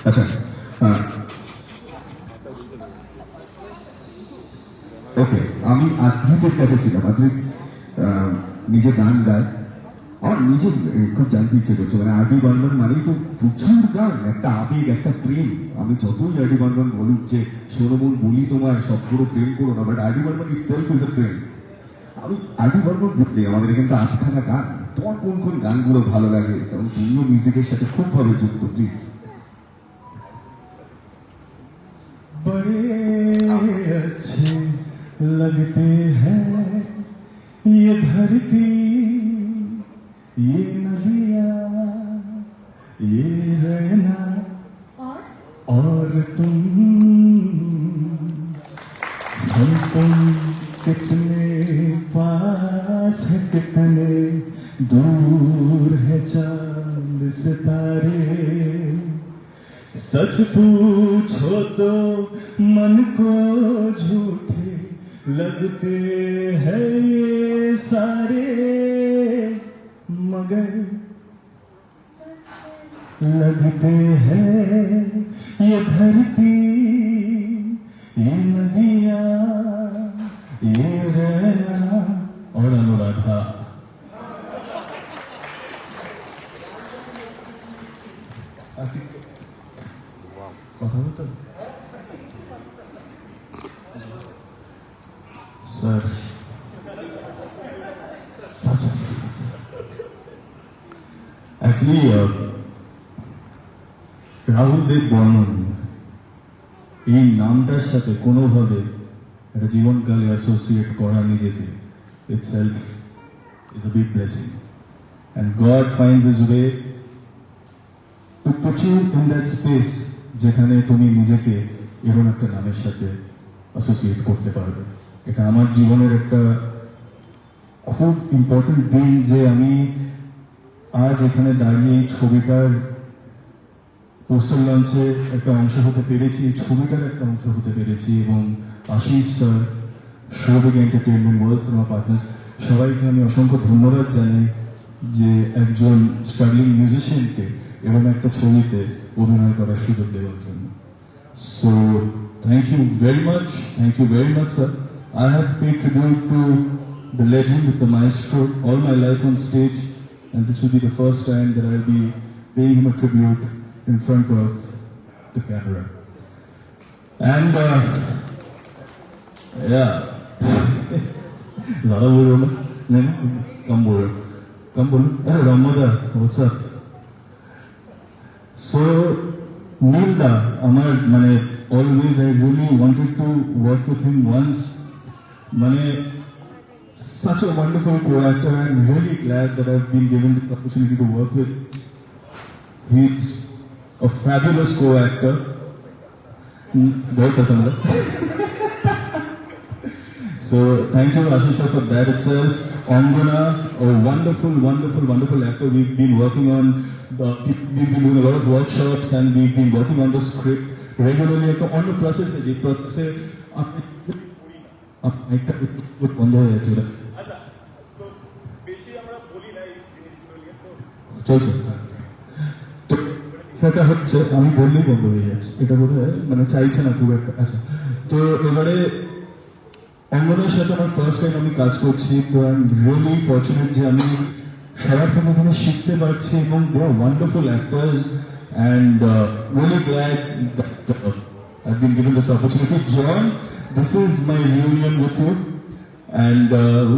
আচ্ছা, ওকে, আমি আধ্যাত্মিক কাছে ছিলাম। আধ্যাত্মিক নিজে গান গায়, আমার নিজে খুব জানতে ইচ্ছে করছে। মানে আদি বর্মন মানেই তো প্রচুর গান, একটা আবেগ, একটা প্রেম। আমি যতই আদি বর্মন বলুক যে সোনমন বলি তোমার সব পুরো প্রেম করো না, but Adi Barman itself is a প্রেম। আমি আদি বর্মন বলতে আমাদের এখানে 8খানা গান। তোমার কোন কোন গানগুলো ভালো লাগে? কারণ তুমিও মিউজিকের সাথে খুব ভাবে যুক্ত, প্লিজ। बड़े अच्छे लगते हैं ये धरती, ये नदियाँ, ये रहना और तुम। हम तुम कितने पास है, कितने दूर है चांद सितारे। सच पूछो तो मन को झूठे लगते हैं ये सारे, मगर लगते हैं ये धरती, ये नदियाँ, ये रहना और अनुराधा। কথা বলতে স্যার, অ্যাকচুয়ালি রাহুল দেব বর্মন এই নামটার সাথে কোনোভাবে একটা জীবনকালে অ্যাসোসিয়েট করা নিজেকে itself is a big blessing, and God finds his way to put you in that space যেখানে তুমি নিজেকে এরকম একটা নামের সাথে অ্যাসোসিয়েট করতে পারবে। এটা আমার জীবনের একটা খুব ইম্পর্টেন্ট দিন যে আমি আজ এখানে দাঁড়িয়ে এই ছবিটার পোস্টার লঞ্চে একটা অংশ হতে পেরেছি, এই ছবিটার একটা অংশ হতে পেরেছি, এবং Ashis sir, Souvik Entertainment, World Cinema Partners, সবাইকে আমি অসংখ্য ধন্যবাদ জানাই যে একজন স্ট্রাগলিং মিউজিশিয়ানকে এরকম একটা ছবিতে অভিনয় করার সুযোগ দেওয়ার জন্য। So thank you very much sir. I have paid tribute to the legend, the maestro, all my life on stage, and this will be the first time that I'll be paying him a tribute in front of the camera. And yeah, ज़्यादा बोल रहा हूँ नहीं, कम बोल। अरे रामदा, what's up? So Nilda, আমার মানে always I really wanted to work with him once. মানে such a wonderful co-actor. I'm really glad that I've been given the opportunity to work with. He's a fabulous co-actor. बहुत पसंद है. So thank you Ashish sir for that itself. Angana, a wonderful actor. We've been working doing a lot of workshops, and we've been working on the script regularly. On the process, বন্ধ হয়ে যাচ্ছে ওটা চলছে। সেটা হচ্ছে আমি বললেই বন্ধ হয়ে যাচ্ছে, এটা বোধ হয় মানে চাইছে না খুব একটা। আচ্ছা, তো এবারে অঙ্গনের সাথে আমার ফার্স্ট টাইম আমি কাজ করছি, তো আই এম রিয়েলি ফরচুনেট যে আমি সবার থেকে ওখানে শিখতে পারছি, এবং they are wonderful actors, and really glad that I have been given this opportunity. John, this is my reunion with you, and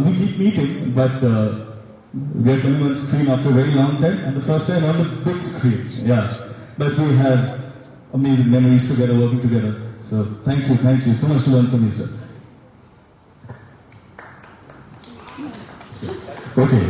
we keep meeting, but we are coming on screen after a very long time, and the first time on the big screen. Yeah, but we have amazing memories together, working together. So thank you so much to learn from you, sir. Okay.